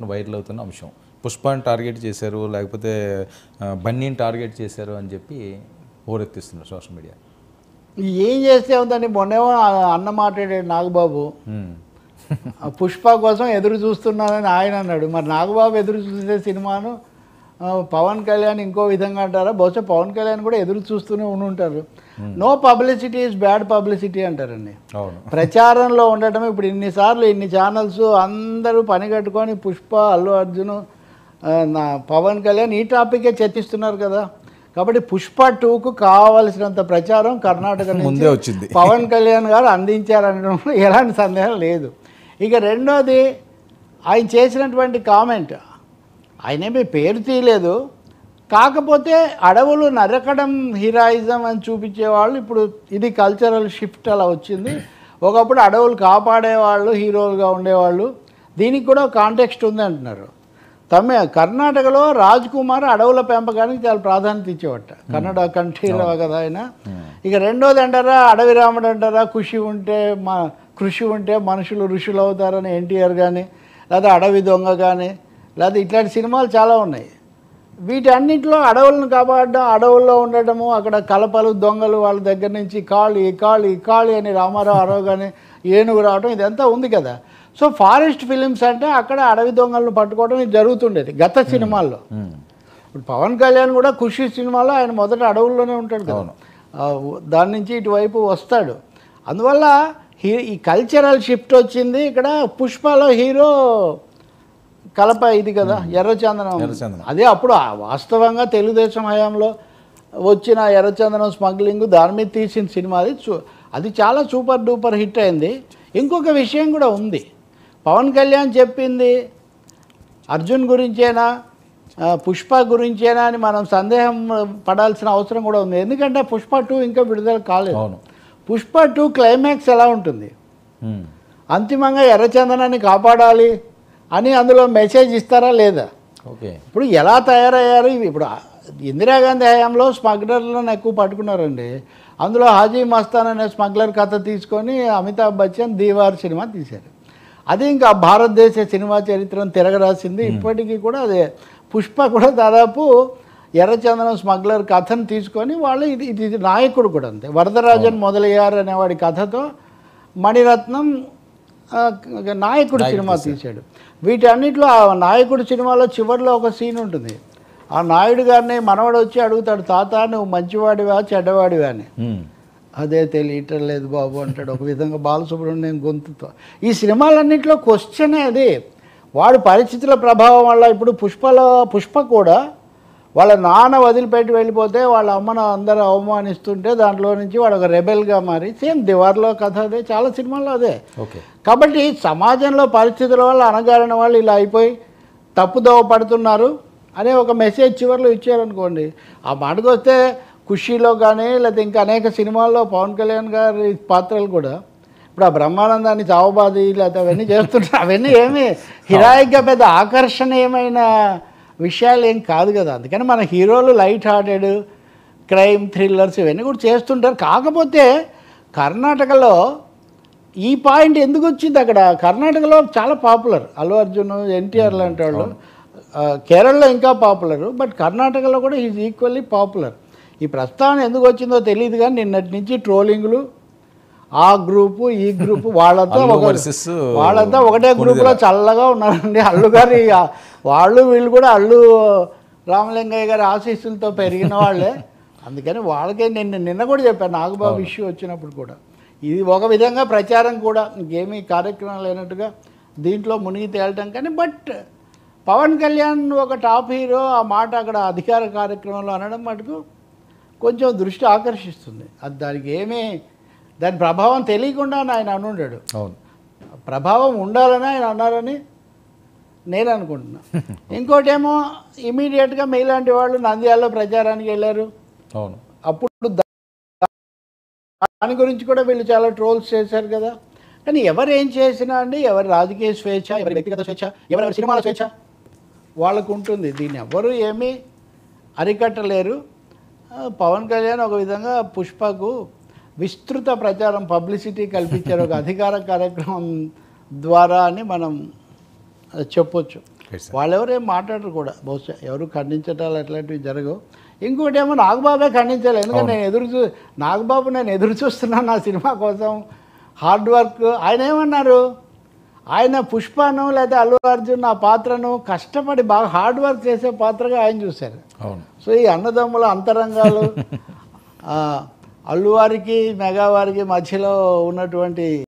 Viral అవుతున్న అంశం. పుష్పని target చేశారు, లేకపోతే బన్నీని టార్గెట్ చేశారు అని చెప్పి హోరెత్తిస్తున్నారు సోషల్ మీడియా. ఏం చేస్తే ఉందండి, మొన్నేమో అన్న మాట్లాడాడు నాగబాబు, పుష్ప కోసం ఎదురు చూస్తున్నానని ఆయన అన్నాడు. మరి నాగబాబు ఎదురు చూసే సినిమాను పవన్ కళ్యాణ్ ఇంకో విధంగా అంటారా? బహుశా పవన్ కళ్యాణ్ కూడా ఎదురు చూస్తూనే ఉంటారు. No publicity is bad publicity అంటారండి. ప్రచారంలో ఉండటం. ఇప్పుడు ఇన్నిసార్లు ఇన్ని ఛానల్స్ అందరూ పని కట్టుకొని పుష్ప, అల్లు అర్జున్, నా పవన్ కళ్యాణ్ ఈ టాపికే చర్చిస్తున్నారు కదా. కాబట్టి పుష్ప 2కు కావాల్సినంత ప్రచారం కర్ణాటక ముందే వచ్చింది, పవన్ కళ్యాణ్ గారు అందించారనడంలో ఎలాంటి సందేహం లేదు. ఇక రెండోది, ఆయన చేసినటువంటి కామెంట్, ఆయనేమీ పేరు తీయలేదు, కాకపోతే అడవులు నరకడం హీరోయిజం అని చూపించేవాళ్ళు ఇప్పుడు ఇది కల్చరల్ షిఫ్ట్ అలా వచ్చింది. ఒకప్పుడు అడవులు కాపాడేవాళ్ళు హీరోలుగా ఉండేవాళ్ళు. దీనికి కూడా కాంటెక్స్ట్ ఉంది అంటున్నారు. కర్ణాటకలో రాజ్ కుమార్ అడవుల పెంపకానికి చాలా ప్రాధాన్యత ఇచ్చేవాట. కన్నడ కంట్రీలో కదా ఆయన. ఇక రెండోది అంటారా, అడవి రాముడు అంటారా, కృషి ఉంటే మనుషులు ఋషులు అవుతారని ఎన్టీఆర్ కానీ, లేదా అడవి దొంగ కానీ, లేదా ఇట్లాంటి సినిమాలు చాలా ఉన్నాయి. వీటన్నింటిలో అడవులను కాపాడడం, అడవుల్లో ఉండటము, అక్కడ కలపలు దొంగలు వాళ్ళ దగ్గర నుంచి కాళీ అని రామారావు అరవగానే ఏనుగు రావడం, ఇదంతా ఉంది కదా. సో ఫారెస్ట్ ఫిలిమ్స్ అంటే అక్కడ అడవి దొంగలను పట్టుకోవడం ఇది జరుగుతుండేది గత సినిమాల్లో. ఇప్పుడు పవన్ కళ్యాణ్ కూడా ఖుషి సినిమాలో ఆయన మొదట అడవుల్లోనే ఉంటాడు కదా, దాని నుంచి ఇటువైపు వస్తాడు. అందువల్ల ఈ కల్చరల్ షిఫ్ట్ వచ్చింది. ఇక్కడ పుష్పలో హీరో కలప ఇది కదా, ఎర్రచందనం. అదే అప్పుడు వాస్తవంగా తెలుగుదేశం హయాంలో వచ్చిన ఎర్రచందనం స్మగ్లింగ్, దాని మీద తీసిన సినిమా అది చాలా సూపర్ డూపర్ హిట్ అయింది. ఇంకొక విషయం కూడా ఉంది, పవన్ కళ్యాణ్ చెప్పింది అర్జున్ గురించేనా పుష్ప గురించేనా అని మనం సందేహం పడాల్సిన అవసరం కూడా ఉంది. ఎందుకంటే పుష్ప 2 ఇంకా విడుదల కాలేదు. పుష్ప 2 క్లైమాక్స్ ఎలా ఉంటుంది, అంతిమంగా ఎర్రచందనాన్ని కాపాడాలి అని అందులో మెసేజ్ ఇస్తారా లేదా? ఇప్పుడు ఎలా తయారయ్యారు? ఇప్పుడు ఇందిరాగాంధీ హయాంలో స్మగ్లర్లను ఎక్కువ పట్టుకున్నారండి. అందులో హాజీ మస్తాన్ అనే స్మగ్లర్ కథ తీసుకొని అమితాబ్ బచ్చన్ దీవార్ సినిమా తీశారు. అది ఇంకా భారతదేశ సినిమా చరిత్రను తిరగరాసింది. ఇప్పటికీ కూడా అదే పుష్ప కూడా దాదాపు ఎర్రచందనం స్మగ్లర్ కథను తీసుకొని వాళ్ళు ఇది నాయకుడు కూడా అంతే. వరదరాజన్ మొదలయ్యారు అనేవాడి కథతో మణిరత్నం నాయకుడు సినిమా తీశాడు. వీటన్నిటిలో ఆ నాయకుడు సినిమాలో చివరిలో ఒక సీన్ ఉంటుంది. ఆ నాయుడు గారిని మనవాడు వచ్చి అడుగుతాడు, తాత నువ్వు మంచివాడివా చెడ్డవాడివా అని. అదే తెలియటం లేదు బాబు అంటాడు, ఒక విధంగా బాలసుబ్రహ్మణ్యం గొంతుతో. ఈ సినిమాలన్నింటిలో క్వశ్చనే అది. వాడు పరిస్థితుల ప్రభావం వల్ల ఇప్పుడు పుష్ప కూడా వాళ్ళ నాన్న వదిలిపెట్టి వెళ్ళిపోతే వాళ్ళ అమ్మను అందరూ అవమానిస్తుంటే దాంట్లో నుంచి వాడు ఒక రెబెల్గా మారి, సేమ్ దివార్లో కథ అదే, చాలా సినిమాల్లో అదే. కాబట్టి సమాజంలో పరిస్థితుల వల్ల అనగారిన వాళ్ళు ఇలా అయిపోయి తప్పుదోవ పడుతున్నారు అనే ఒక మెసేజ్ చివరిలో ఇచ్చారనుకోండి. ఆ మాటకు వస్తే ఖుషీలో కానీ లేకపోతే ఇంకా అనేక సినిమాల్లో పవన్ కళ్యాణ్ గారి పాత్రలు కూడా ఇప్పుడు ఆ బ్రహ్మానందాన్ని చావబాది లేకపోతే అవన్నీ చేస్తుంటారు. అవన్నీ ఏమి హీరాయిక్గా పెద్ద ఆకర్షణీయమైన విషయాలు ఏం కాదు కదా. అందుకని మన హీరోలు లైట్ హార్టెడ్ క్రైమ్ థ్రిల్లర్స్ ఇవన్నీ కూడా చేస్తుంటారు. కాకపోతే కర్ణాటకలో ఈ పాయింట్ ఎందుకు వచ్చింది, అక్కడ కర్ణాటకలో చాలా పాపులర్ అల్లు అర్జున్, ఎన్టీఆర్ లాంటి వాళ్ళు. కేరళలో ఇంకా పాపులర్, బట్ కర్ణాటకలో కూడా ఈజ్ ఈక్వల్లీ పాపులర్. ఈ ప్రస్తావన ఎందుకు వచ్చిందో తెలియదు కానీ నిన్నటి నుంచి ట్రోలింగ్లు, ఆ గ్రూపు ఈ గ్రూపు వాళ్ళంతా ఒకటే గ్రూప్లో చల్లగా ఉన్నారండి. అల్లు గారి వీళ్ళు కూడా అల్లు రామలింగయ్య గారి ఆశీస్సులతో పెరిగిన వాళ్ళే. అందుకని వాళ్ళకే నిన్న కూడా చెప్పాను, నాగబాబు ఇష్యూ వచ్చినప్పుడు కూడా ఇది ఒక విధంగా ప్రచారం కూడా, ఇంకేమీ కార్యక్రమం లేనట్టుగా దీంట్లో మునిగి తేలటం. కానీ బట్ పవన్ కళ్యాణ్ ఒక టాప్ హీరో ఆ మాట అక్కడ అధికార కార్యక్రమంలో అనడం మటుకు కొంచెం దృష్టి ఆకర్షిస్తుంది. అది దాని ప్రభావం తెలియకుండా ఆయన అనుండాడు. ప్రభావం ఉండాలని ఆయన అన్నారని నేను అనుకుంటున్నా. ఇంకోటేమో ఇమీడియట్గా మీలాంటి వాళ్ళు నంద్యాలలో ప్రచారానికి వెళ్ళారు. అప్పుడు దాని గురించి కూడా వీళ్ళు చాలా ట్రోల్స్ చేశారు కదా. కానీ ఎవరు ఏం చేసినా అండి, ఎవరి రాజకీయ స్వేచ్ఛ, ఎవరి వ్యక్తిగత స్వేచ్ఛ, ఎవరి సినిమాల స్వేచ్ఛ వాళ్ళకు ఉంటుంది. దీన్ని ఎవరు ఏమీ అరికట్టలేరు. పవన్ కళ్యాణ్ ఒక విధంగా పుష్పకు విస్తృత ప్రచారం, పబ్లిసిటీ కల్పించారు ఒక అధికార కార్యక్రమం ద్వారా అని మనం చెప్పొచ్చు. Right sir. వాళ్ళెవరు ఏం మాట్లాడరు కూడా, బహుశా ఎవరు ఖండించటాలు అట్లాంటివి జరగవు. ఇంకోటి ఏమో నాగబాబే ఖండించాలి, ఎందుకంటే నాగబాబు నేను ఎదురు చూస్తున్నాను నా సినిమా కోసం, హార్డ్ వర్క్. ఆయన ఏమన్నారు, ఆయన పుష్పను లేదా అల్లు అర్జున్ ఆ పాత్రను కష్టపడి బాగా హార్డ్ వర్క్ చేసే పాత్రగా ఆయన చూశారు. అవును. సో ఈ అన్నదమ్ముల అంతరంగాలు అల్లు వారికి మెగా వారికి మధ్యలో ఉన్నటువంటి